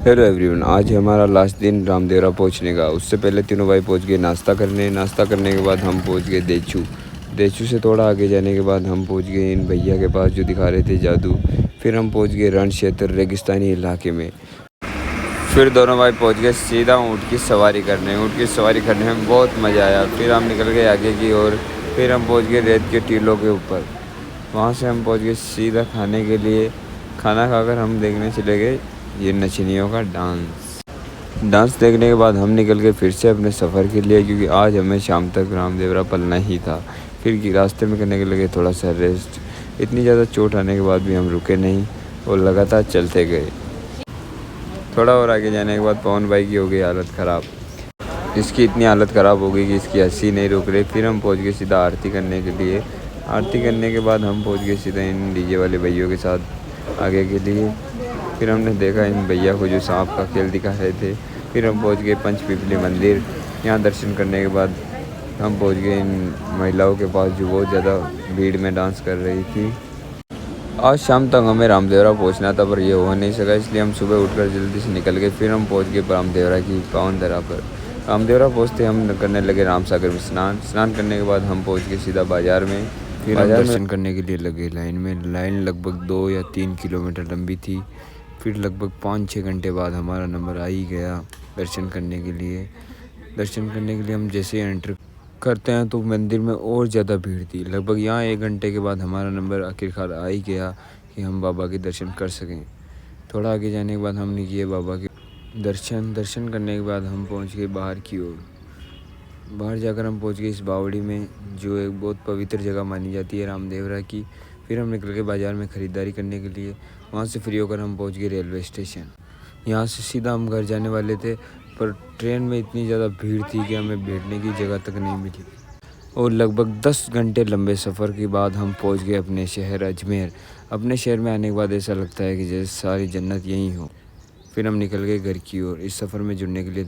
Hello everyone, आज है हमारा लास्ट दिन रामदेवरा पहुंचने का। उससे पहले तीनों भाई पहुंच गए नाश्ता करने के बाद हम पहुंच गए देचू से थोड़ा आगे जाने के बाद हम पहुंच गए इन भैया के पास जो दिखा रहे थे जादू। फिर हम पहुंच गए रण क्षेत्र रेगिस्तानी इलाके में। फिर दोनों भाई पहुंच गए सीधा ऊँट की सवारी करने में बहुत मज़ा आया। फिर हम निकल गए आगे की ओर। फिर हम पहुँच गए रेत के टीलों के ऊपर। वहाँ से हम पहुँच गए सीधा खाने के लिए। खाना खाकर हम देखने चले गए ये नचनियों का डांस देखने के बाद हम निकल गए फिर से अपने सफ़र के लिए, क्योंकि आज हमें शाम तक रामदेवरा पलना ही था। फिर रास्ते में करने के लगे थोड़ा सा रेस्ट। इतनी ज़्यादा चोट आने के बाद भी हम रुके नहीं और लगातार चलते गए। थोड़ा और आगे जाने के बाद पवन भाई की हो गई हालत ख़राब। इसकी इतनी हालत ख़राब हो गई कि इसकी हंसी नहीं रुक रही। फिर हम पहुँच गए सीधा आरती करने के लिए। आरती करने के बाद हम पहुँच गए सीधा इन डीजे वाले भैयों के साथ आगे के लिए। फिर हमने देखा इन भैया को जो सांप का खेल दिखा रहे थे। फिर हम पहुंच गए पंचपिपली मंदिर। यहाँ दर्शन करने के बाद हम पहुंच गए इन महिलाओं के पास जो बहुत ज़्यादा भीड़ में डांस कर रही थी। आज शाम तक हमें रामदेवरा पहुंचना था पर यह हो नहीं सका, इसलिए हम सुबह उठकर जल्दी से निकल गए। फिर हम पहुंच गए रामदेवरा की पावन धरा पर। रामदेवरा पहुँचते हम करने लगे रामसागर में स्नान करने के बाद हम पहुँच गए सीधा बाज़ार में। फिर हम दर्शन करने के लिए लगे लाइन लगभग 2 या 3 किलोमीटर लंबी थी। फिर लगभग 5-6 घंटे बाद हमारा नंबर आ ही गया दर्शन करने के लिए। हम जैसे ही एंटर करते हैं तो मंदिर में और ज़्यादा भीड़ थी। लगभग यहाँ 1 घंटे के बाद हमारा नंबर आखिरकार आ ही गया कि हम बाबा के दर्शन कर सकें। थोड़ा आगे जाने के बाद हमने किए बाबा के दर्शन करने के बाद हम पहुँच गए बाहर की ओर। बाहर जाकर हम पहुँच गए इस बावड़ी में, जो एक बहुत पवित्र जगह मानी जाती है रामदेवरा की। फिर हम निकल गए बाज़ार में ख़रीदारी करने के लिए। वहाँ से फ्री होकर हम पहुँच गए रेलवे स्टेशन। यहाँ से सीधा हम घर जाने वाले थे, पर ट्रेन में इतनी ज़्यादा भीड़ थी कि हमें बैठने की जगह तक नहीं मिली। और लगभग 10 घंटे लंबे सफ़र के बाद हम पहुँच गए अपने शहर अजमेर। अपने शहर में आने के बाद ऐसा लगता है कि जैसे सारी जन्नत यहीं हो। फिर हम निकल गए घर की ओर। इस सफ़र में जुड़ने के लिए